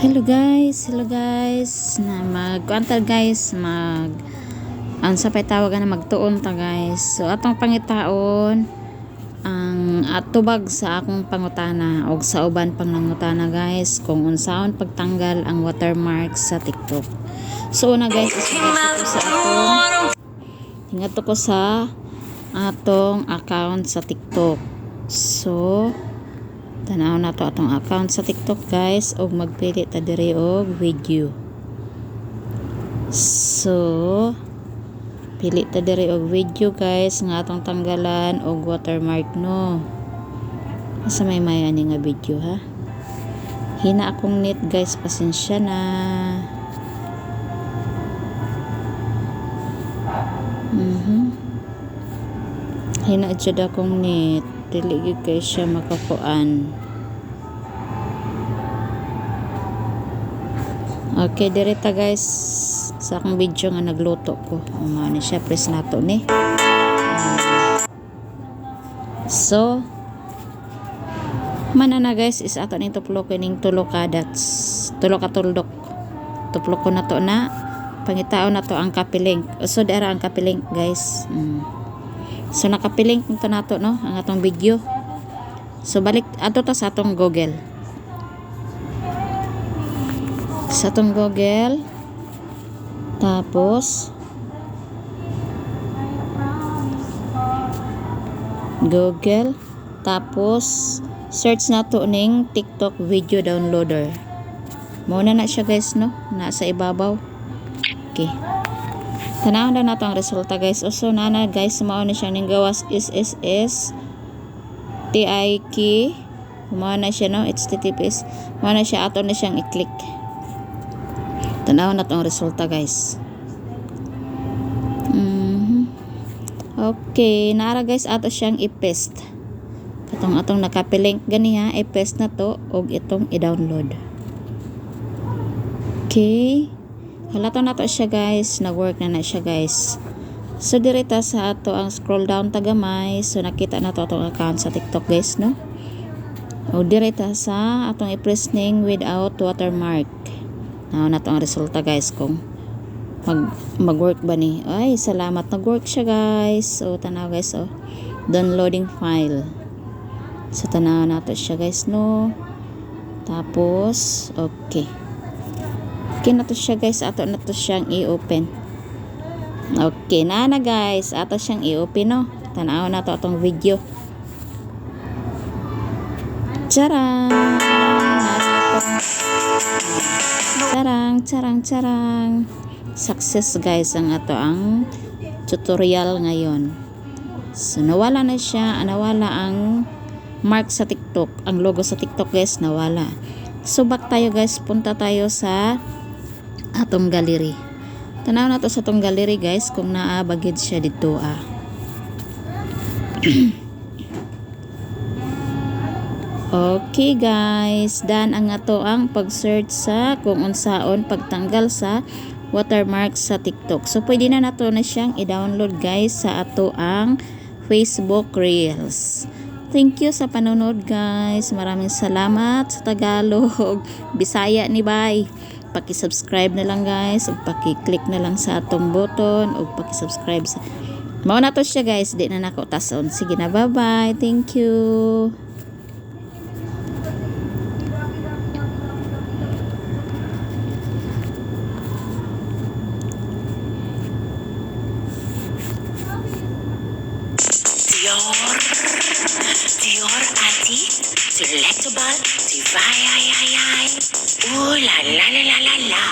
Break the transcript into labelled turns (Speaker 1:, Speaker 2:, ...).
Speaker 1: Hello guys, na magkuantal guys, ang sa pay tawagan na magtuon ta guys. So atong pangitaon ang atubag sa akong pangutana og sa uban pang nangutana guys kung unsaon pagtanggal ang watermark sa TikTok. So una guys, hingat ko sa atong account sa TikTok. So tanaw na to atong account sa TikTok guys og magpili ta diri og video. So pili ta diri og video guys nga atong tanggalan og watermark no. Asa may ani nga video ha. Hina akong net guys, pasensya na. Hina jud akong net. Dili gyud kay siya makakuan. Okay, direta guys sa akong video nga nagluto ko. Umani siya, press nato ni. So manana guys is ato ning tuplo kining tulo ka dots. Tulo ka tuldok. Tuplo ko na to na pangitaon na to ang copy-link. So dara ang copy-link guys. So nakapilink nito nato no ang atong video. So balik ato ta sa atong Google. Sa atong Google. Tapos Google. Tapos search nato ning TikTok video downloader. Muna na siya guys no, nasa ibabaw. Okay. Tanaw na nato ang resulta guys. So nana guys, mao na siya ning gawas SSS TIK. Mao na siya no, HTTPS. Mao na siya, ato na siyang i-click. Tanaw na to ang resulta guys. Okay, nara guys ato siyang i-paste. Katong atong nakapilink gani ha, i-paste na to og itong i-download. Okay. Halato na to siya guys, nag-work na siya guys. So direta sa ato ang scroll down tagamay. So nakita na to atong account sa TikTok guys no. O direta sa atong i-press ning without watermark. Now na to ang resulta guys kung mag-work ba ni. Ay salamat, nag-work siya guys. So tanaw guys oh, downloading file. So tanaw na to siya guys no. Tapos okay. Okay na to siya guys, ato na to siyang i-open. Okay na guys, ato siyang i-open no. Tanaw na to atong video. Charang! Charang! Success guys ang ato ang tutorial ngayon. So nawala na siya, nawala ang mark sa TikTok, ang logo sa TikTok guys, nawala. So back tayo guys, punta tayo sa atong gallery. Tanaw na to sa atong gallery guys kung naabagid siya dito Okay guys, done ang ato ang pag-search sa kung unsaon pagtanggal sa watermark sa TikTok. So pwede na nato na siyang i-download guys sa ato ang Facebook Reels. Thank you sa panonood guys. Maraming salamat sa Tagalog. Bisaya ni bye. Paki-subscribe na lang guys, ug paki-click na lang sa atong button ug paki-subscribe sa. Mao na to siya guys, di na nako tason. Sige na, bye-bye. Thank you.
Speaker 2: Dior Ati, Selectable, Divai, ay. Ooh la la la la la la.